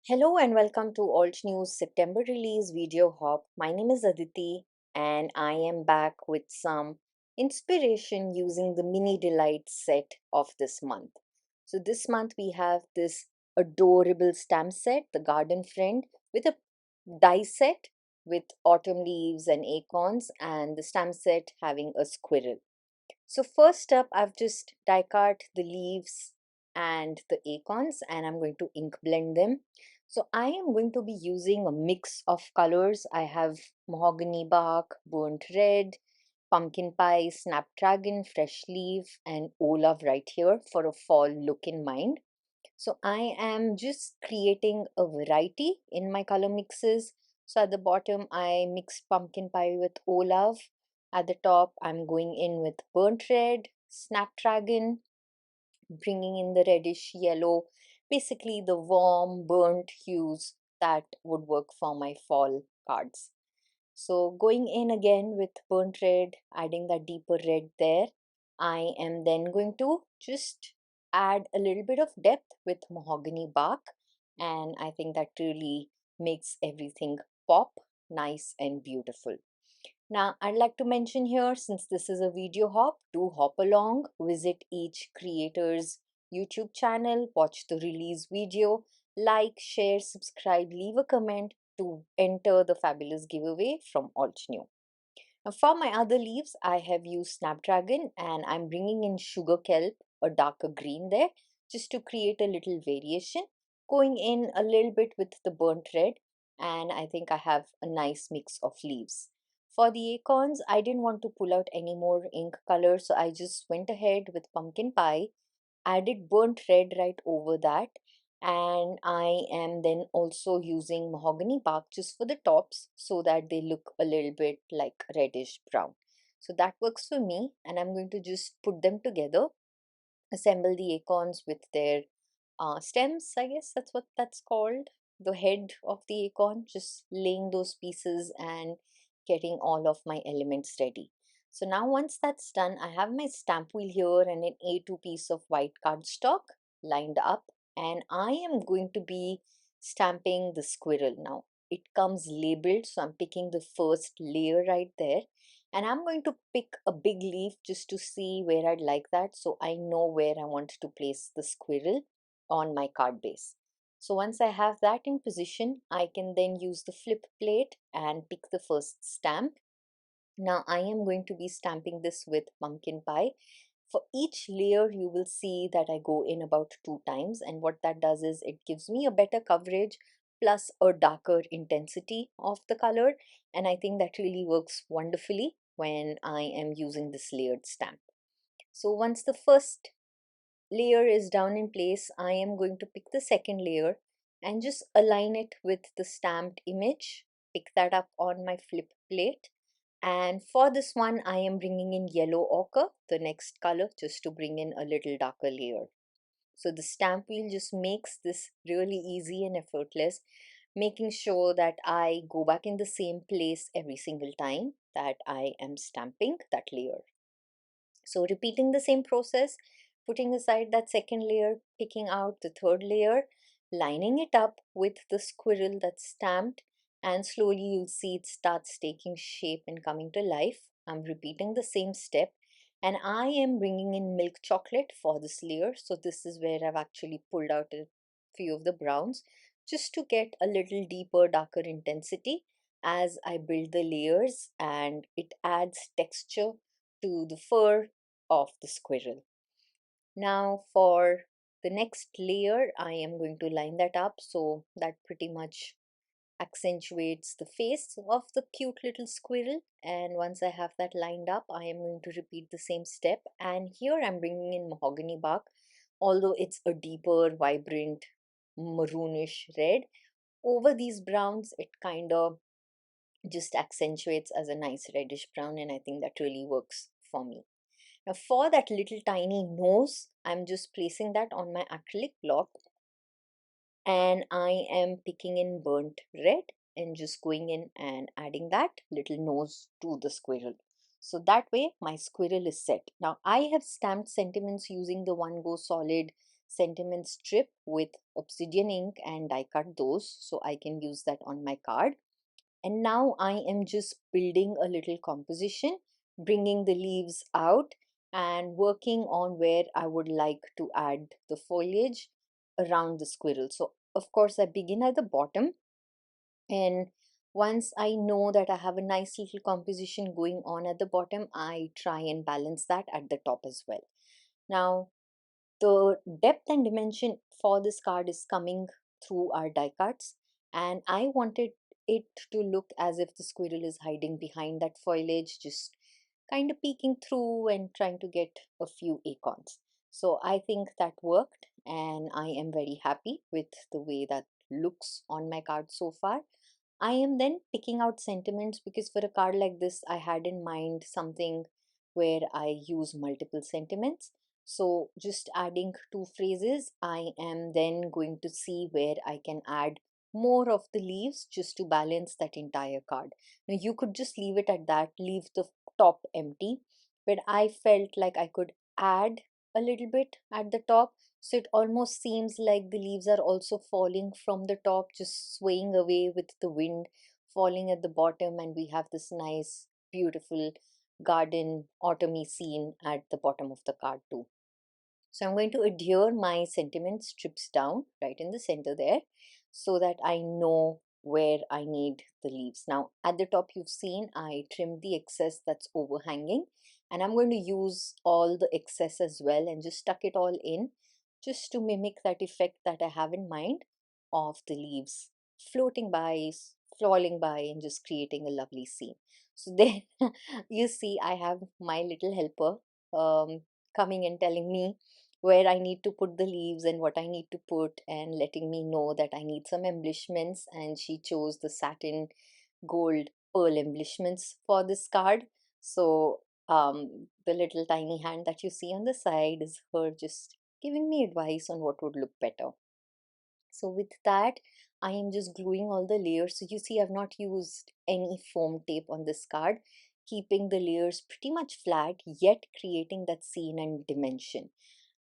Hello and welcome to Altnew's September release video hop. My name is Aditi and I am back with some inspiration using the mini delight set of this month. So this month we have this adorable stamp set, the garden friend, with a die set with autumn leaves and acorns, and the stamp set having a squirrel. So first up, I've just die cut the leaves and the acorns, and I'm going to ink blend them. So I am going to be using a mix of colors. I have mahogany bark, burnt red, pumpkin pie, snapdragon, fresh leaf, and olive right here for a fall look in mind. So I am just creating a variety in my color mixes. So at the bottom, I mixed pumpkin pie with olive. At the top, I'm going in with burnt red, snapdragon, bringing in the reddish yellow, basically the warm burnt hues that would work for my fall cards. So going in again with burnt red, adding that deeper red there, I am then going to just add a little bit of depth with mahogany bark, and I think that really makes everything pop nice and beautiful. Now, I'd like to mention here, since this is a video hop, do hop along, visit each creator's YouTube channel, watch the release video, like, share, subscribe, leave a comment to enter the fabulous giveaway from Altnew. Now, for my other leaves, I have used Snapdragon and I'm bringing in Sugar Kelp, a darker green there, just to create a little variation, going in a little bit with the burnt red, and I think I have a nice mix of leaves. For the acorns, I didn't want to pull out any more ink color, so I just went ahead with pumpkin pie, added burnt red right over that, and I am then also using mahogany bark just for the tops so that they look a little bit like reddish brown. So that works for me, and I'm going to just put them together, assemble the acorns with their stems, I guess that's what that's called, the head of the acorn, just laying those pieces and getting all of my elements ready. So now once that's done, I have my stamp wheel here and an A2 piece of white cardstock lined up, and I am going to be stamping the squirrel now. It comes labeled, so I'm picking the first layer right there, and I'm going to pick a big leaf just to see where I'd like that, so I know where I want to place the squirrel on my card base. So once I have that in position, I can then use the flip plate and pick the first stamp. Now I am going to be stamping this with pumpkin pie. For each layer, you will see that I go in about 2 times, and what that does is it gives me a better coverage plus a darker intensity of the color, and I think that really works wonderfully when I am using this layered stamp. So once the first layer is down in place, I am going to pick the second layer and just align it with the stamped image, pick that up on my flip plate. And for this one, I am bringing in yellow ochre, the next color, just to bring in a little darker layer. So the stamp wheel just makes this really easy and effortless, making sure that I go back in the same place every single time that I am stamping that layer. So repeating the same process, putting aside that second layer, picking out the third layer, lining it up with the squirrel that's stamped, and slowly you'll see it starts taking shape and coming to life. I'm repeating the same step, and I am bringing in milk chocolate for this layer. So this is where I've actually pulled out a few of the browns just to get a little deeper, darker intensity as I build the layers, and it adds texture to the fur of the squirrel. Now for the next layer, I am going to line that up so that pretty much accentuates the face of the cute little squirrel. And once I have that lined up, I am going to repeat the same step, and here I'm bringing in mahogany bark. Although it's a deeper, vibrant maroonish red, over these browns it kind of just accentuates as a nice reddish brown, and I think that really works for me. Now for that little tiny nose, I'm just placing that on my acrylic block, and I am picking in burnt red and just going in and adding that little nose to the squirrel. So that way my squirrel is set. Now I have stamped sentiments using the One Go Solid sentiment strip with obsidian ink and die cut those so I can use that on my card. And now I am just building a little composition, bringing the leaves out and working on where I would like to add the foliage around the squirrel. So of course I begin at the bottom, and once I know that I have a nice little composition going on at the bottom, I try and balance that at the top as well. Now the depth and dimension for this card is coming through our die cuts, and I wanted it to look as if the squirrel is hiding behind that foliage, just kind of peeking through and trying to get a few acorns. So I think that worked, and I am very happy with the way that looks on my card so far. I am then picking out sentiments because for a card like this, I had in mind something where I use multiple sentiments. So just adding two phrases, I am then going to see where I can add more of the leaves just to balance that entire card. Now you could just leave it at that, leave the top empty, but I felt like I could add a little bit at the top, so it almost seems like the leaves are also falling from the top, just swaying away with the wind, falling at the bottom, and we have this nice, beautiful garden autumny scene at the bottom of the card too. So I'm going to adhere my sentiment strips down right in the center there so that I know where I need the leaves. Now at the top you've seen I trimmed the excess that's overhanging, and I'm going to use all the excess as well and just tuck it all in just to mimic that effect that I have in mind of the leaves floating by, falling by, and just creating a lovely scene. So there you see I have my little helper coming and telling me where I need to put the leaves and what I need to put, and letting me know that I need some embellishments, and she chose the satin gold pearl embellishments for this card. So the little tiny hand that you see on the side is her just giving me advice on what would look better. So with that, I am just gluing all the layers. So you see I've not used any foam tape on this card, keeping the layers pretty much flat yet creating that scene and dimension.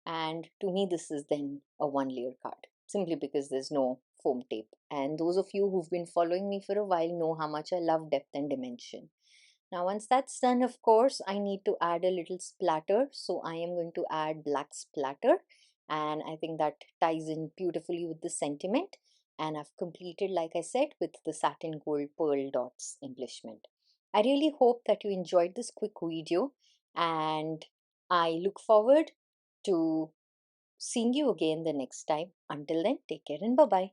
And to me this is then a one layer card simply because there's no foam tape, and those of you who've been following me for a while know how much I love depth and dimension. Now once that's done, of course I need to add a little splatter, so I am going to add black splatter, and I think that ties in beautifully with the sentiment. And I've completed, like I said, with the satin gold pearl dots embellishment. I really hope that you enjoyed this quick video, and I look forward to seeing you again the next time. Until then, take care and bye bye.